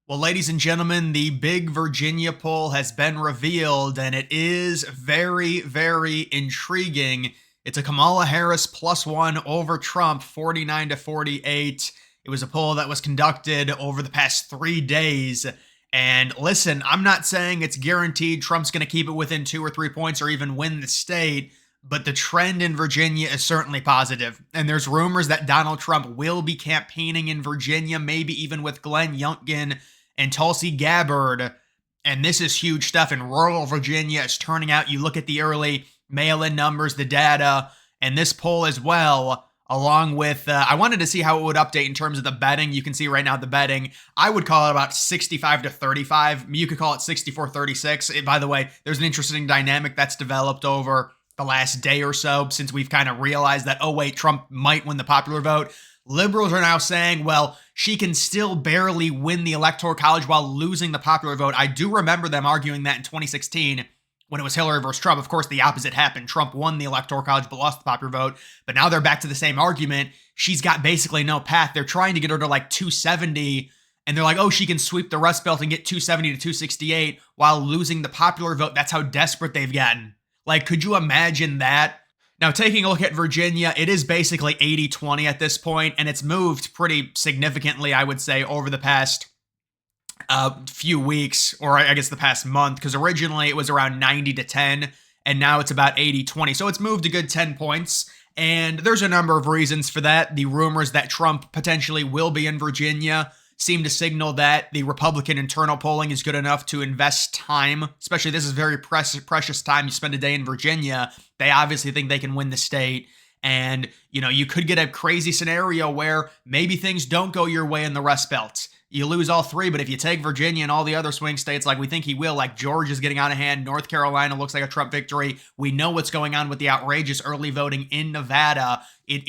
Well, ladies and gentlemen, the big Virginia poll has been revealed, and it is very, very intriguing. It's a Kamala Harris +1 over Trump, 49 to 48. It was a poll that was conducted over the past 3 days. And listen, I'm not saying it's guaranteed Trump's going to keep it within 2 or 3 points or even win the state, but the trend in Virginia is certainly positive. And there's rumors that Donald Trump will be campaigning in Virginia, maybe even with Glenn Youngkin and Tulsi Gabbard. And this is huge stuff in rural Virginia. It's turning out, you look at the early mail-in numbers, the data, and this poll as well, along with, I wanted to see how it would update in terms of the betting. You can see right now the betting, I would call it about 65 to 35. You could call it 64-36. By the way, there's an interesting dynamic that's developed over the last day or so since we've kind of realized that, oh wait, Trump might win the popular vote. Liberals are now saying, well, she can still barely win the Electoral College while losing the popular vote. I do remember them arguing that in 2016 when it was Hillary versus Trump. Of course, the opposite happened. Trump won the Electoral College but lost the popular vote. But now they're back to the same argument. She's got basically no path. They're trying to get her to like 270, and they're like, oh, she can sweep the Rust Belt and get 270 to 268 while losing the popular vote. That's how desperate they've gotten. Like, could you imagine that? Now, taking a look at Virginia, it is basically 80-20 at this point, and it's moved pretty significantly, I would say, over the past few weeks, or I guess the past month, because originally it was around 90-10, and now it's about 80-20. So it's moved a good 10 points, and there's a number of reasons for that. The rumors that Trump potentially will be in Virginia seem to signal that the Republican internal polling is good enough to invest time, especially this is very precious time. You spend a day in Virginia. They obviously think they can win the state. And, you know, you could get a crazy scenario where maybe things don't go your way in the Rust Belt. You lose all three, but if you take Virginia and all the other swing states like we think he will, like Georgia's getting out of hand, North Carolina looks like a Trump victory. We know what's going on with the outrageous early voting in Nevada.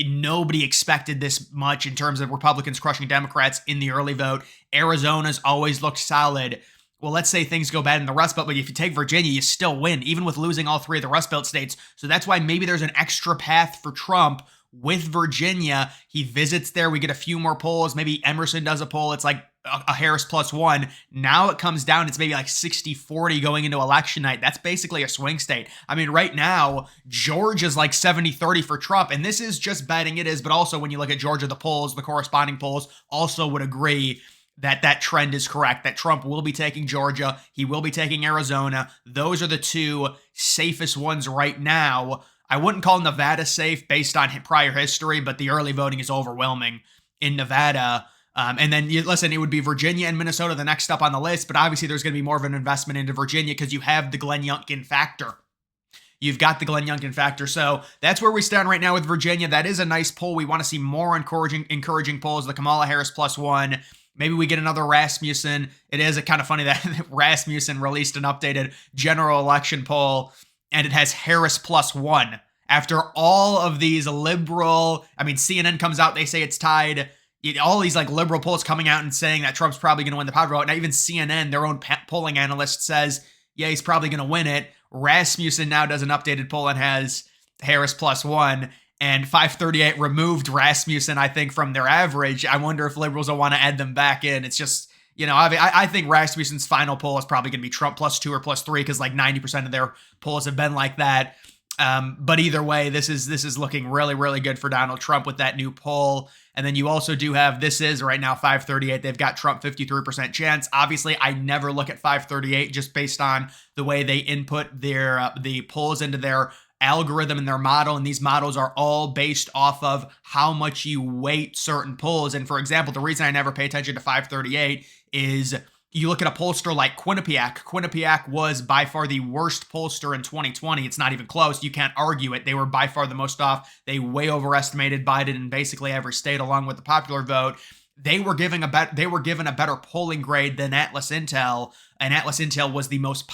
Nobody expected this much in terms of Republicans crushing Democrats in the early vote. Arizona's always looked solid. Well, let's say things go bad in the Rust Belt, but if you take Virginia, you still win, even with losing all three of the Rust Belt states. So that's why maybe there's an extra path for Trump with Virginia. He visits there. We get a few more polls. Maybe Emerson does a poll. It's like a Harris +1. Now it comes down. It's maybe like 60-40 going into election night. That's basically a swing state. I mean, right now, Georgia's like 70-30 for Trump. And this is just betting it is. But also when you look at Georgia, the polls, the corresponding polls also would agree that that trend is correct, that Trump will be taking Georgia. He will be taking Arizona. Those are the two safest ones right now. I wouldn't call Nevada safe based on prior history, but the early voting is overwhelming in Nevada. And then, listen, it would be Virginia and Minnesota the next up on the list, but obviously there's going to be more of an investment into Virginia because you have the Glenn Youngkin factor. You've got the Glenn Youngkin factor. So that's where we stand right now with Virginia. That is a nice poll. We want to see more encouraging polls. The Kamala Harris +1. Maybe we get another Rasmussen. It is kind of funny that Rasmussen released an updated general election poll, and it has Harris +1. After all of these liberal, I mean, CNN comes out, they say it's tied. All these like liberal polls coming out and saying that Trump's probably going to win the popular vote. Now even CNN, their own polling analyst, says, yeah, he's probably going to win it. Rasmussen now does an updated poll and has Harris +1. And 538 removed Rasmussen, I think, from their average. I wonder if liberals will want to add them back in. It's just, you know, I think Rasmussen's final poll is probably going to be Trump +2 or +3 because like 90% of their polls have been like that. But either way, this is looking really, really good for Donald Trump with that new poll. And then you also do have, this is right now 538. They've got Trump 53% chance. Obviously, I never look at 538 just based on the way they input their the polls into their algorithm and their model. And these models are all based off of how much you weight certain polls. And for example, the reason I never pay attention to 538 is you look at a pollster like Quinnipiac. Quinnipiac was by far the worst pollster in 2020. It's not even close. You can't argue it. They were by far the most off. They way overestimated Biden in basically every state along with the popular vote. They were given a better polling grade than Atlas Intel, and Atlas Intel was the most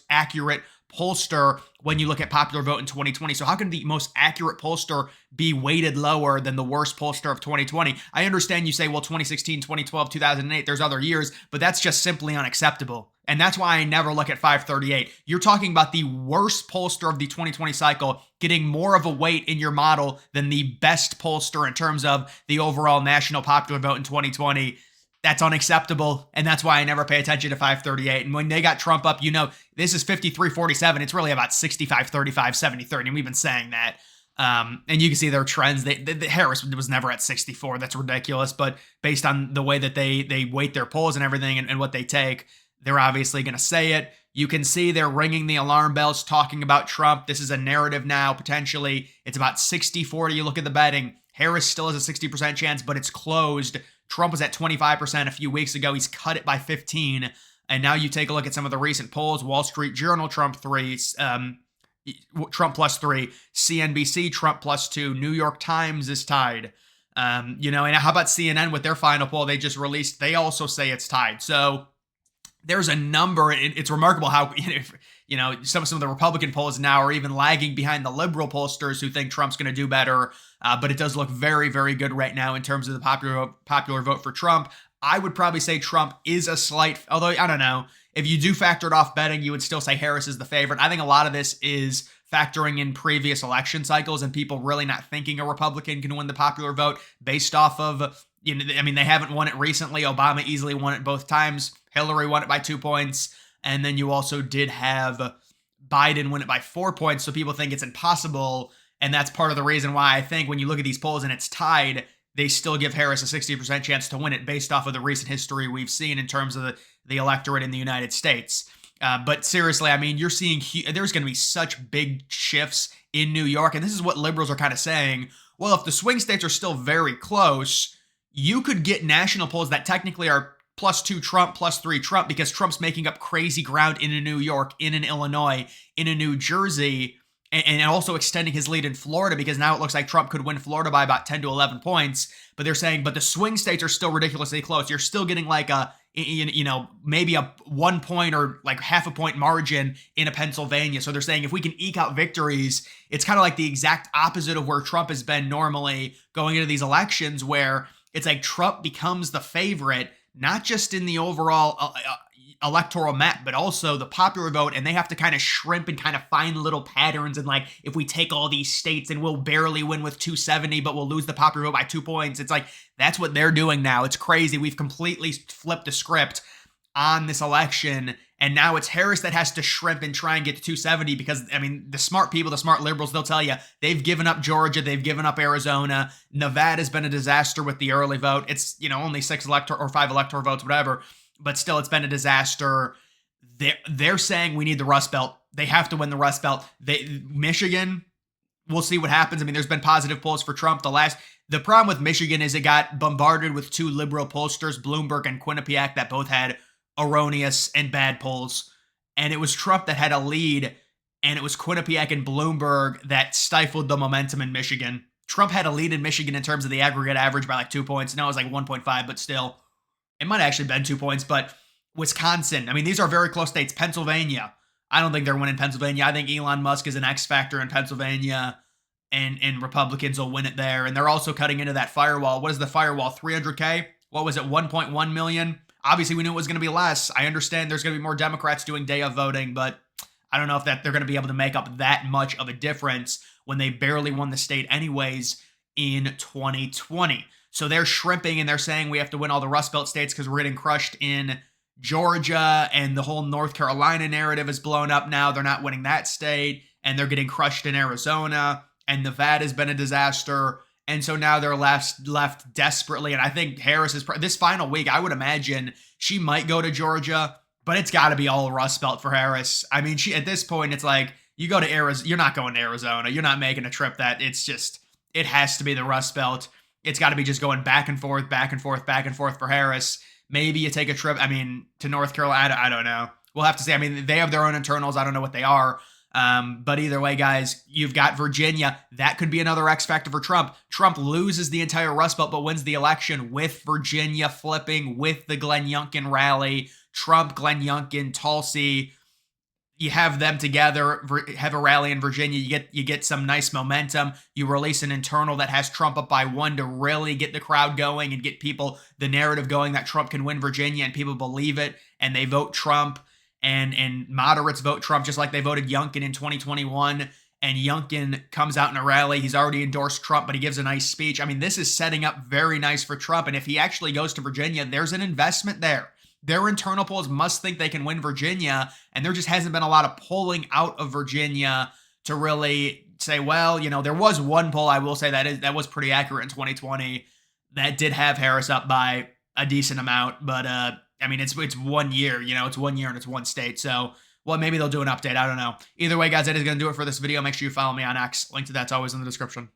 accurate pollster when you look at popular vote in 2020. So how can the most accurate pollster be weighted lower than the worst pollster of 2020? I understand you say, well, 2016, 2012, 2008, there's other years, but that's just simply unacceptable. And that's why I never look at 538. You're talking about the worst pollster of the 2020 cycle getting more of a weight in your model than the best pollster in terms of the overall national popular vote in 2020. That's unacceptable. And that's why I never pay attention to 538. And when they got Trump up, this is 53-47. It's really about 65-35, 70-30. And we've been saying that. And you can see their trends. Harris was never at 64. That's ridiculous. But based on the way that they weight their polls and everything and what they take, they're obviously going to say it. You can see they're ringing the alarm bells talking about Trump. This is a narrative now, potentially. It's about 60-40. You look at the betting. Harris still has a 60% chance, but it's closed. Trump was at 25% a few weeks ago. He's cut it by 15. And now you take a look at some of the recent polls. Wall Street Journal, Trump 3. Trump +3, CNBC, Trump +2, New York Times is tied. And how about CNN with their final poll they just released? They also say it's tied. So there's a number. It's remarkable how, some of the Republican polls now are even lagging behind the liberal pollsters who think Trump's going to do better. But it does look very, very good right now in terms of the popular vote for Trump. I would probably say Trump is a slight, although I don't know. If you do factor it off betting, you would still say Harris is the favorite. I think a lot of this is factoring in previous election cycles and people really not thinking a Republican can win the popular vote based off of, they haven't won it recently. Obama easily won it both times. Hillary won it by 2 points. And then you also did have Biden win it by 4 points. So people think it's impossible. And that's part of the reason why I think when you look at these polls and it's tied, they still give Harris a 60% chance to win it based off of the recent history we've seen in terms of the electorate in the United States. But seriously, you're seeing there's going to be such big shifts in New York. And this is what liberals are kind of saying. Well, if the swing states are still very close, you could get national polls that technically are +2 Trump, +3 Trump, because Trump's making up crazy ground in a New York, in an Illinois, in a New Jersey, and also extending his lead in Florida, because now it looks like Trump could win Florida by about 10 to 11 points. But they're saying, but the swing states are still ridiculously close. You're still getting like maybe a 1 point or like half a point margin in a Pennsylvania. So they're saying if we can eke out victories, it's kind of like the exact opposite of where Trump has been normally going into these elections, where it's like Trump becomes the favorite, not just in the overall electoral map, but also the popular vote, and they have to kind of shrimp and kind of find little patterns. And like, if we take all these states and we'll barely win with 270, but we'll lose the popular vote by 2 points. It's like, that's what they're doing now. It's crazy. We've completely flipped the script on this election. And now it's Harris that has to shrimp and try and get to 270 because, the smart people, the smart liberals, they'll tell you they've given up Georgia, they've given up Arizona. Nevada's been a disaster with the early vote. It's, only 5 electoral votes, whatever. But still, it's been a disaster. They're saying we need the Rust Belt. They have to win the Rust Belt. Michigan, we'll see what happens. There's been positive polls for Trump. The problem with Michigan is it got bombarded with 2 liberal pollsters, Bloomberg and Quinnipiac, that both had erroneous and bad polls. And it was Trump that had a lead, and it was Quinnipiac and Bloomberg that stifled the momentum in Michigan. Trump had a lead in Michigan in terms of the aggregate average by like 2 points. Now it was like 1.5, but still. It might have actually been 2 points, but Wisconsin, these are very close states. Pennsylvania, I don't think they're winning Pennsylvania. I think Elon Musk is an X factor in Pennsylvania, and Republicans will win it there. And they're also cutting into that firewall. What is the firewall? 300K? What was it? 1.1 million? Obviously, we knew it was going to be less. I understand there's going to be more Democrats doing day of voting, but I don't know if they're going to be able to make up that much of a difference when they barely won the state anyways in 2020. So they're shrimping and they're saying we have to win all the Rust Belt states because we're getting crushed in Georgia, and the whole North Carolina narrative is blown up now. They're not winning that state, and they're getting crushed in Arizona, and Nevada has been a disaster. And so now they're left desperately. And I think Harris is this final week, I would imagine she might go to Georgia, but it's got to be all Rust Belt for Harris. She at this point, it's like you go to Arizona, you're not going to Arizona. You're not making a trip it has to be the Rust Belt. It's got to be just going back and forth, back and forth, back and forth for Harris. Maybe you take a trip, to North Carolina. I don't know. We'll have to see. They have their own internals. I don't know what they are. But either way, guys, you've got Virginia. That could be another X factor for Trump. Trump loses the entire Rust Belt, but wins the election with Virginia flipping, with the Glenn Youngkin rally. Trump, Glenn Youngkin, Tulsi. You have them together, have a rally in Virginia, you get some nice momentum. You release an internal that has Trump up by 1 to really get the crowd going and get people, the narrative going that Trump can win Virginia, and people believe it, and they vote Trump, and moderates vote Trump just like they voted Youngkin in 2021. and Youngkin comes out in a rally. He's already endorsed Trump, but he gives a nice speech. I mean, this is setting up very nice for Trump. And if he actually goes to Virginia, there's an investment there. Their internal polls must think they can win Virginia, and there just hasn't been a lot of polling out of Virginia to really say, well, there was one poll I will say that was pretty accurate in 2020 that did have Harris up by a decent amount, but I mean, it's 1 year, it's 1 year and it's one state. So, well, maybe they'll do an update. I don't know. Either way, guys, that is going to do it for this video. Make sure you follow me on X. Link to that's always in the description.